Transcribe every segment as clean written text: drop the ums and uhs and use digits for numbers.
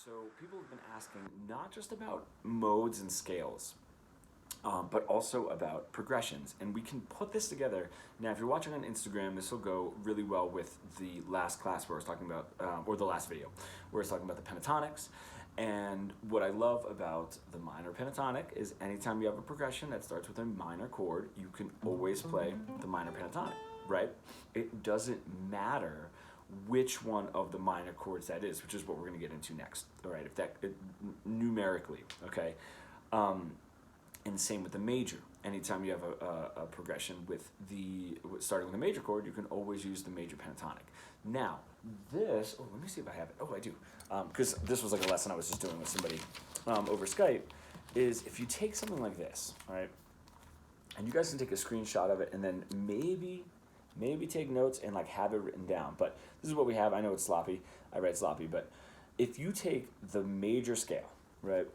So people have been asking not just about modes and scales, but also about progressions. And we can put this together. Now, if you're watching on Instagram, this will go really well with the last class where I was talking about, or the last video, where I was talking about the pentatonics. And what I love about the minor pentatonic is anytime you have a progression that starts with a minor chord, you can always play the minor pentatonic, right? It doesn't matter which one of the minor chords that is, which is what we're going to get into next. All right, if that numerically, okay. And same with the major. Anytime you have a progression with starting with a major chord, you can always use the major pentatonic. Now, this, let me see if I have it. Oh, I do. Because this was like a lesson I was just doing with somebody over Skype, is if you take something like this, all right, and you guys can take a screenshot of it and then maybe take notes and like have it written down. But this is what we have. I know it's sloppy. I read sloppy, but if you take the major scale, right,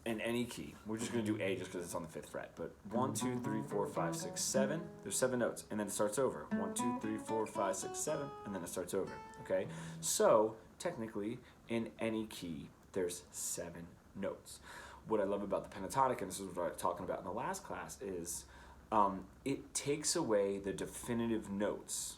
in any key, we're just going to do A just because it's on the 5th fret. But 1, 2, 3, 4, 5, 6, 7. There's 7 notes, and then it starts over. 1, 2, 3, 4, 5, 6, 7, and then it starts over. Okay, so technically in any key there's 7 notes. What I love about the pentatonic, and this is what I was talking about in the last class, is it takes away the definitive notes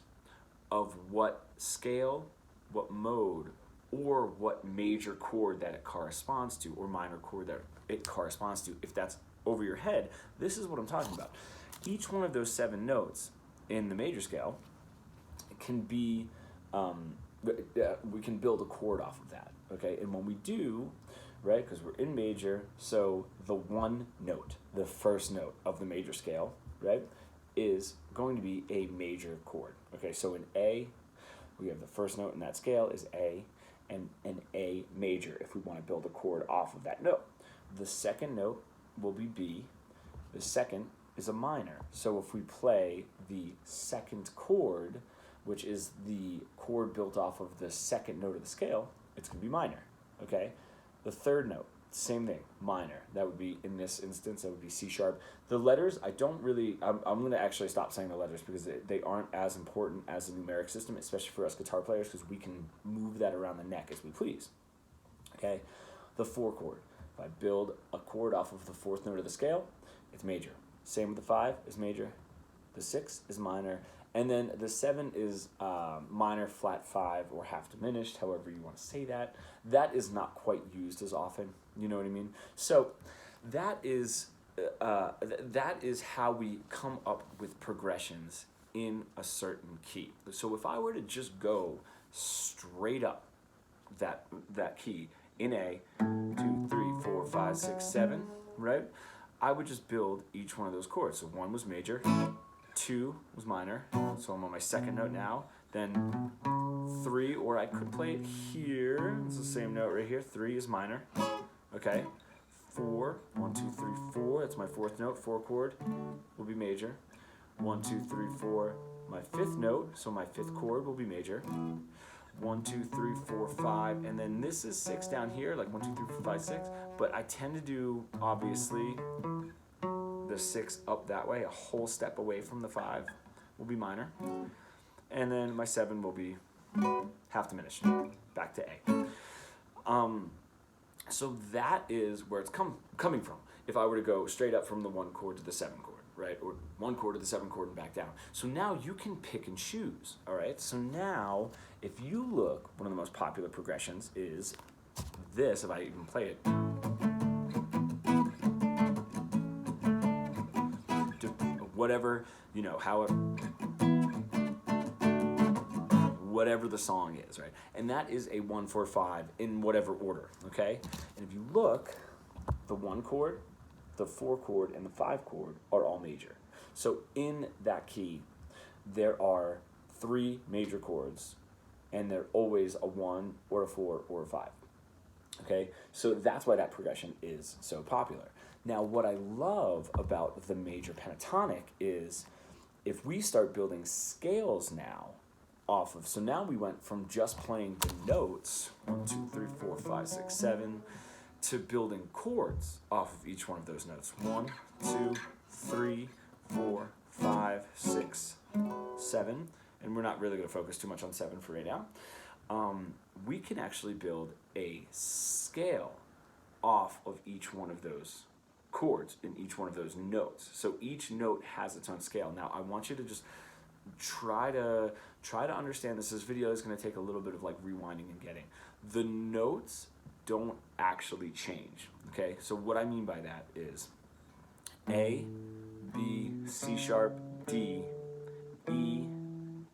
of what scale, what mode, or what major chord that it corresponds to, or minor chord that it corresponds to. If that's over your head, this is what I'm talking about. Each one of those 7 notes in the major scale can be, we can build a chord off of that, okay? And when we do, right, because we're in major, so the one note, the first note of the major scale, right, is going to be a major chord. Okay, so in A, we have the first note in that scale is A, and an A major if we want to build a chord off of that note. The second note will be B. The second is a minor. So if we play the second chord, which is the chord built off of the second note of the scale, it's going to be minor. Okay? The third note, same thing, minor. That would be, in this instance, that would be C sharp. The letters, I don't really, I'm going to actually stop saying the letters because they aren't as important as the numeric system, especially for us guitar players, because we can move that around the neck as we please. Okay? The 4 chord. If I build a chord off of the 4th note of the scale, it's major. Same with the 5 is major. The 6 is minor. And then the 7 is minor flat 5 or half diminished, however you want to say that. That is not quite used as often, you know what I mean? So that is how we come up with progressions in a certain key. So if I were to just go straight up that key in A, 2, 3, 4, 5, 6, 7, right? I would just build each one of those chords. So 1 was major, 2 was minor, so I'm on my second note now. Then 3, or I could play it here. It's the same note right here. 3 is minor. Okay. 4, 1, 2, 3, 4. That's my 4th note. 4 chord will be major. 1, 2, 3, 4. My 5th note, so my 5th chord will be major. 1, 2, 3, 4, 5, and then this is 6 down here, like 1, 2, 3, 4, 5, 6. But I tend to do, obviously, the 6 up that way, a whole step away from the 5 will be minor. And then my 7 will be half diminished, back to A. So that is where it's coming from. If I were to go straight up from the 1 chord to the 7 chord, right? Or 1 chord to the 7 chord and back down. So now you can pick and choose, all right? So now, if you look, one of the most popular progressions is this, if I even play it. Whatever, you know, however, whatever the song is, right? And that is a 1, 4, 5 in whatever order, okay? And if you look, the 1 chord, the 4 chord, and the 5 chord are all major. So in that key, there are 3 major chords, and they're always a 1 or a 4 or a 5. Okay, so that's why that progression is so popular. Now, what I love about the major pentatonic is if we start building scales now off of, so now we went from just playing the notes, 1, 2, 3, 4, 5, 6, 7, to building chords off of each one of those notes. 1, 2, 3, 4, 5, 6, 7, and we're not really going to focus too much on 7 for right now. we can actually build a scale off of each one of those chords in each one of those notes. So each note has its own scale. Now I want you to just try to understand this. This video is going to take a little bit of like rewinding and getting. The notes don't actually change. Okay, so what I mean by that is A, B, C sharp, D, E,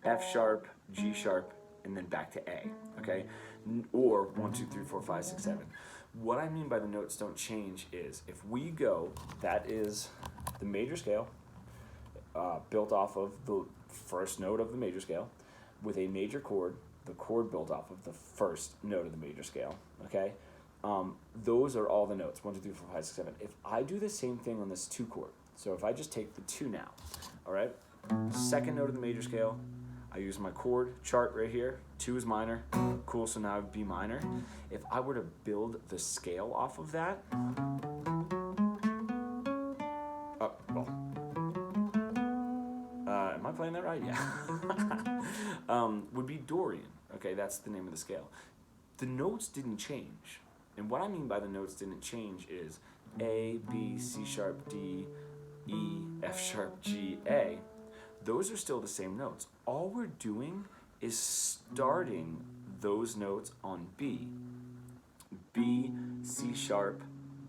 F sharp, G sharp, and then back to A. Okay, or 1, 2, 3, 4, 5, 6, 7. What I mean by the notes don't change is if we go, that is the major scale built off of the first note of the major scale with a major chord, the chord built off of the first note of the major scale, okay? Those are all the notes, 1, 2, 3, 4, 5, 6, 7. If I do the same thing on this 2 chord, so if I just take the 2 now, all right? Second note of the major scale, I use my chord chart right here. 2 is minor. Cool, so now I have B minor. If I were to build the scale off of that, am I playing that right? Yeah. Would be Dorian. Okay, that's the name of the scale. The notes didn't change. And what I mean by the notes didn't change is A, B, C sharp, D, E, F sharp, G, A. Those are still the same notes. All we're doing is starting those notes on B. B, C sharp,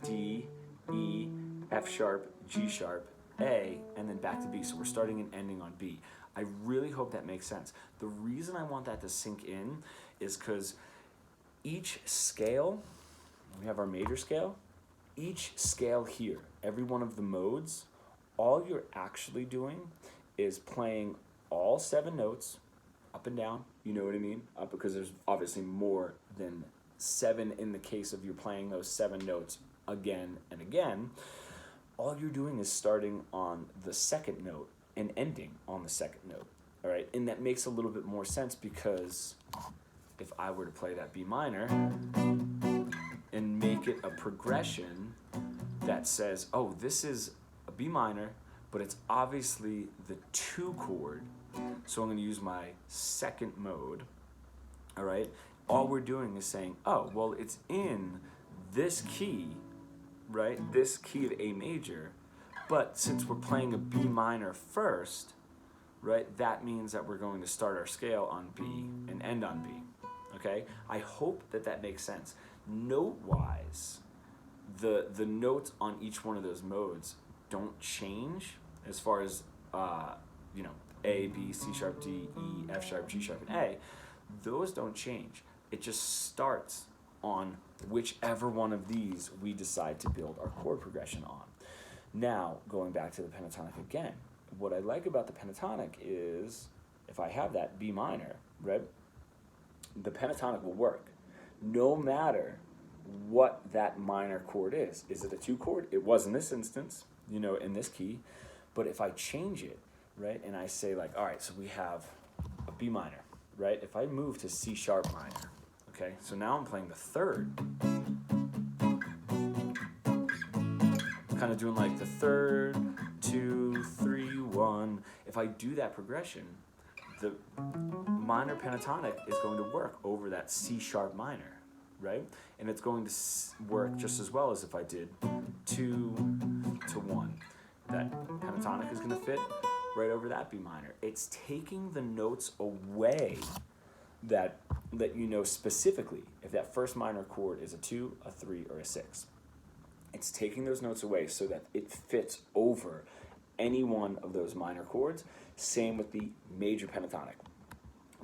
D, E, F sharp, G sharp, A, and then back to B. So we're starting and ending on B. I really hope that makes sense. The reason I want that to sink in is because each scale, we have our major scale, each scale here, every one of the modes, all you're actually doing is playing all 7 notes up and down, you know what I mean? Because there's obviously more than 7 in the case of you're playing those 7 notes again and again. All you're doing is starting on the second note and ending on the second note, all right? And that makes a little bit more sense because if I were to play that B minor and make it a progression that says, oh, this is a B minor, but it's obviously the 2 chord, so I'm going to use my second mode, all right? All we're doing is saying, oh, well, it's in this key, right? This key of A major, but since we're playing a B minor first, right, that means that we're going to start our scale on B and end on B, okay? I hope that that makes sense. Note-wise, the notes on each one of those modes don't change as far as, you know, A, B, C sharp, D, E, F sharp, G sharp, and A. Those don't change. It just starts on whichever one of these we decide to build our chord progression on. Now, going back to the pentatonic again, what I like about the pentatonic is if I have that B minor, right, the pentatonic will work no matter what that minor chord is. Is it a 2 chord? It was in this instance, you know, in this key. But if I change it, right, and I say like, all right, so we have a B minor, right? If I move to C sharp minor, okay, so now I'm playing the 3rd. Kind of doing like the 3rd, 2, 3, 1. If I do that progression, the minor pentatonic is going to work over that C sharp minor, right? And it's going to work just as well as if I did 2 to 1. That pentatonic is going to fit right over that B minor. It's taking the notes away that you know specifically if that first minor chord is a 2, a 3, or a 6. It's taking those notes away so that it fits over any one of those minor chords. Same with the major pentatonic.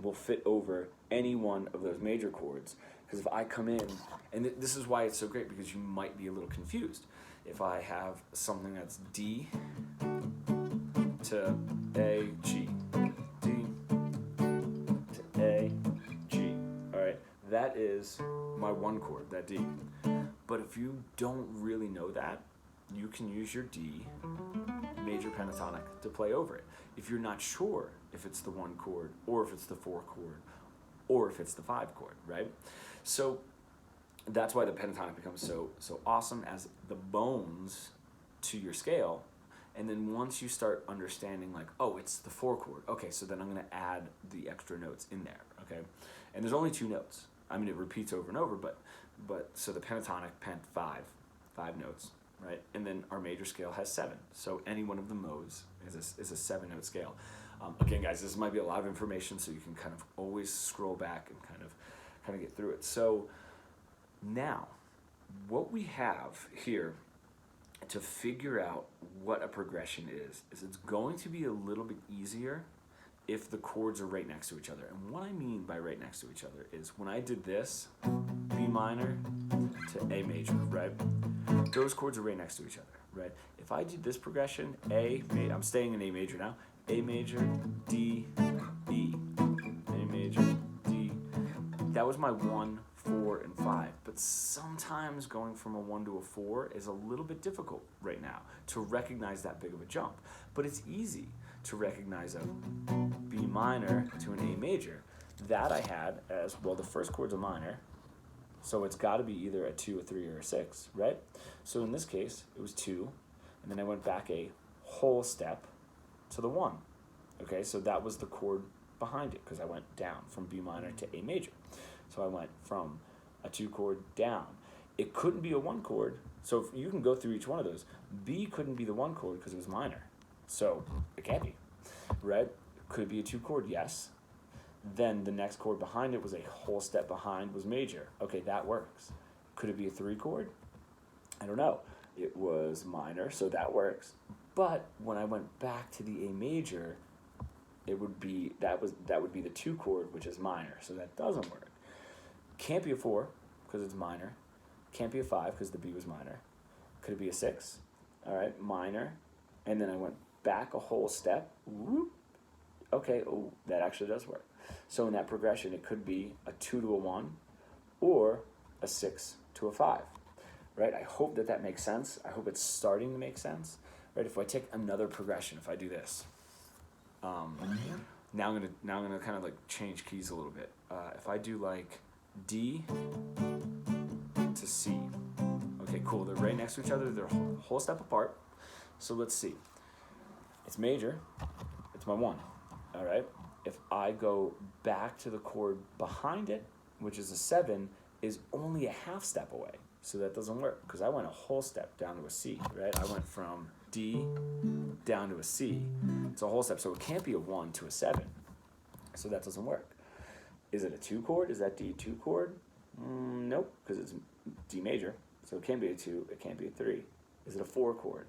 Will fit over any one of those major chords. Because if I come in, and this is why it's so great, because you might be a little confused. If I have something that's D to A, G, D to A, G, all right? That is my 1 chord, that D. But if you don't really know that, you can use your D major pentatonic to play over it. If you're not sure if it's the 1 chord, or if it's the 4 chord, or if it's the 5 chord, right? So that's why the pentatonic becomes so awesome as the bones to your scale. And then once you start understanding like, oh, it's the 4 chord, okay, so then I'm going to add the extra notes in there, okay? And there's only 2 notes. I mean, it repeats over and over, but so the pentatonic, pent 5 notes, right? And then our major scale has 7. So any one of the modes is a 7-note scale. Again, guys, this might be a lot of information, so you can kind of always scroll back and kind of get through it. So now, what we have here to figure out what a progression is it's going to be a little bit easier if the chords are right next to each other. And what I mean by right next to each other is when I did this, B minor to A major, right? Those chords are right next to each other, right? If I did this progression, I'm staying in A major now, A major, D, E, A major, D. That was my 1, 4, and 5. But sometimes going from a 1 to a 4 is a little bit difficult right now to recognize that big of a jump. But it's easy to recognize a B minor to an A major. That I had as, well, the first chord's a minor, so it's got to be either a 2, a 3, or a 6, right? So in this case, it was 2, and then I went back a whole step to the 1. Okay, so that was the chord behind it, because I went down from B minor to A major. So I went from a 2 chord down. It couldn't be a 1 chord, so if you can go through each one of those. B couldn't be the 1 chord because it was minor, so it can't be, right? Could it be a 2 chord? Yes. Then the next chord behind it was a whole step behind, was major. Okay, that works. Could it be a 3 chord? I don't know. It was minor, so that works. But when I went back to the A major, it would be that would be the 2 chord, which is minor, so that doesn't work. Can't be a 4 because it's minor. Can't be a 5 because the B was minor. Could it be a 6? All right, minor, and then I went back a whole step. Whoop. Okay, oh, that actually does work. So in that progression, it could be a 2 to a 1 or a 6 to a 5, right? I hope that makes sense. I hope it's starting to make sense, right? If I take another progression, if I do this, now I'm gonna kind of like change keys a little bit. If I do like D to C, okay, cool. They're right next to each other. They're a whole step apart. So let's see. It's major. It's my 1. All right. If I go back to the chord behind it, which is a 7, is only a half step away. So that doesn't work because I went a whole step down to a C, right? I went from D down to a C. It's a whole step. So it can't be a 1 to a 7. So that doesn't work. Is it a 2 chord? Is that D 2 chord? Nope, because it's D major. So it can't be a 2. It can't be a 3. Is it a 4 chord?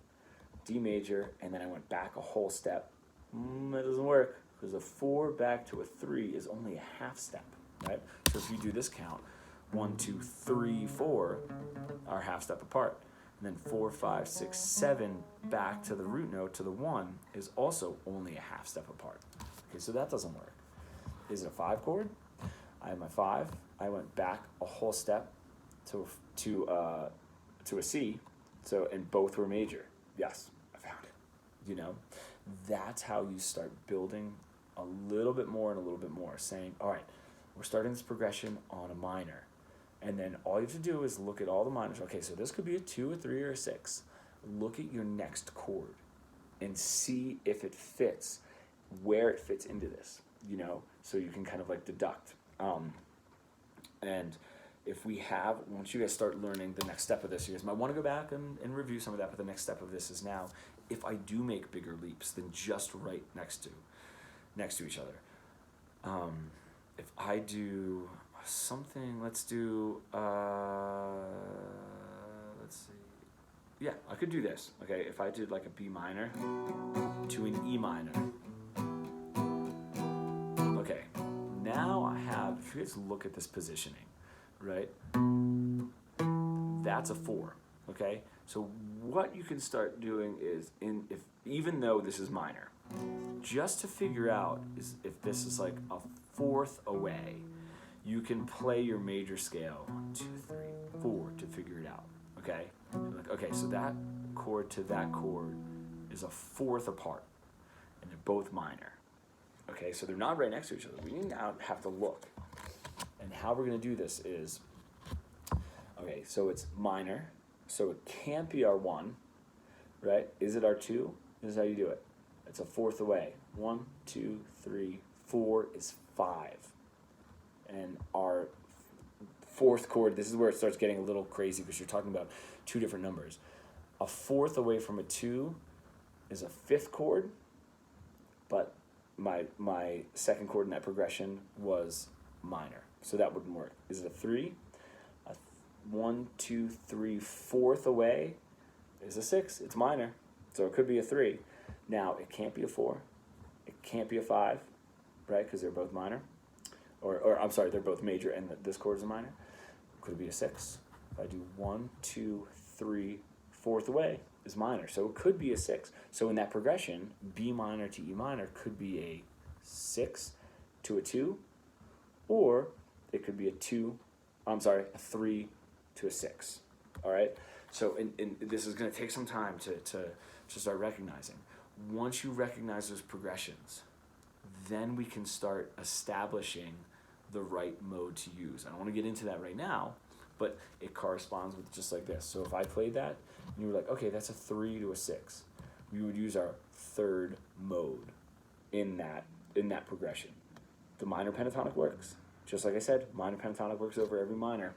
D major, and then I went back a whole step. That doesn't work. Because a 4 back to a 3 is only a half step, right? So if you do this count, 1, 2, 3, 4 are half step apart. And then 4, 5, 6, 7 back to the root note to the 1 is also only a half step apart. Okay, so that doesn't work. Is it a 5 chord? I have my 5. I went back a whole step to a C. So, and both were major. Yes, I found it. You know, that's how you start building a little bit more and a little bit more, saying, all right, we're starting this progression on a minor. And then all you have to do is look at all the minors. Okay, so this could be a 2, a 3, or a 6. Look at your next chord and see if it fits, where it fits into this, you know, so you can kind of like deduct. And if we have, once you guys start learning the next step of this, you guys might want to go back and review some of that, but the next step of this is now, if I do make bigger leaps than just right next to each other. If I do something, let's do, let's see. Yeah, I could do this, okay? If I did like a B minor to an E minor. Okay, now I have, if you guys look at this positioning, right? That's a 4, okay? So what you can start doing is, even though this is minor, just to figure out is if this is like a 4th away, you can play your major scale 1, 2, 3, 4 to figure it out. Okay, like, okay, so that chord to that chord is a 4th apart, and they're both minor. Okay, so they're not right next to each other. We now have to look, and how we're going to do this is, okay, so it's minor, so it can't be our 1, right? Is it our 2? This is how you do it. It's a 4th away. 1, 2, 3, 4 is 5. And our fourth chord, this is where it starts getting a little crazy because you're talking about two different numbers. A fourth away from a 2 is a fifth chord, but my second chord in that progression was minor, so that wouldn't work. Is it a 3? A 1, 2, 3, fourth away is a 6. It's minor, so it could be a 3. Now it can't be a 4. It can't be a 5, right? Because they're both minor, or I'm sorry, they're both major, and this chord is a minor. Could it be a 6? If I do 1, 2, 3, fourth away is minor, so it could be a 6. So in that progression, B minor to E minor could be a 6 to a 2, or it could be a 3 to a 6. All right. So and this is going to take some time to start recognizing. Once you recognize those progressions, then we can start establishing the right mode to use. I don't want to get into that right now, but it corresponds with just like this. So if I played that, and you were like, okay, that's a 3 to a 6, we would use our third mode in that progression. The minor pentatonic works. Just like I said, minor pentatonic works over every minor.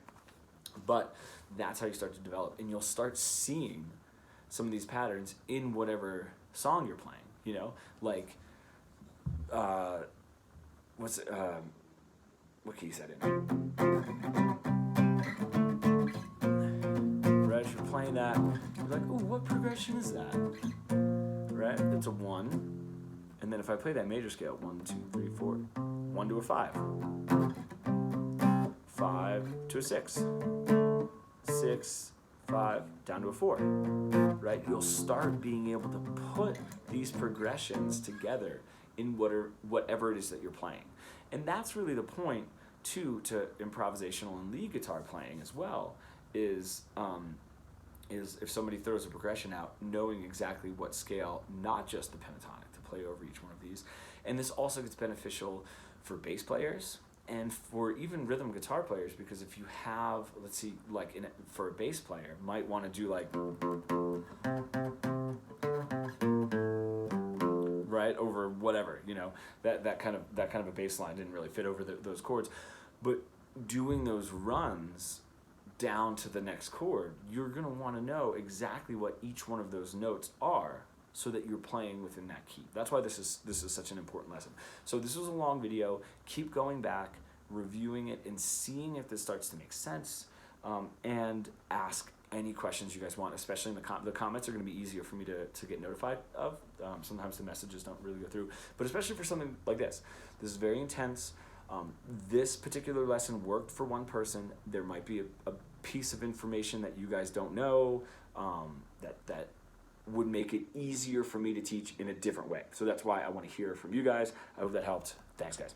But that's how you start to develop, and you'll start seeing some of these patterns in whatever song you're playing. You know, like what key is that in? Right, if you're playing that, you're like, oh, what progression is that? Right, it's a 1. And then if I play that major scale, 1, 2, 3, 4, 1 to a 5, 5 to a 6, 6, 5, down to a 4, right? You'll start being able to put these progressions together in whatever it is that you're playing. And that's really the point, too, to improvisational and lead guitar playing as well, is if somebody throws a progression out, knowing exactly what scale, not just the pentatonic, to play over each one of these. And this also gets beneficial for bass players and for even rhythm guitar players, because if you have, let's see, like for a bass player, might want to do like, right, over whatever, you know, that kind of a bass line didn't really fit over those chords, but doing those runs down to the next chord, you're going to want to know exactly what each one of those notes are so that you're playing within that key. That's why this is such an important lesson. So this was a long video. Keep going back, reviewing it, and seeing if this starts to make sense, and ask any questions you guys want, especially in the comments are going to be easier for me to get notified of. Sometimes the messages don't really go through, but especially for something like this. This is very intense. This particular lesson worked for one person. There might be a piece of information that you guys don't know, that would make it easier for me to teach in a different way. So that's why I want to hear from you guys. I hope that helped. Thanks, guys.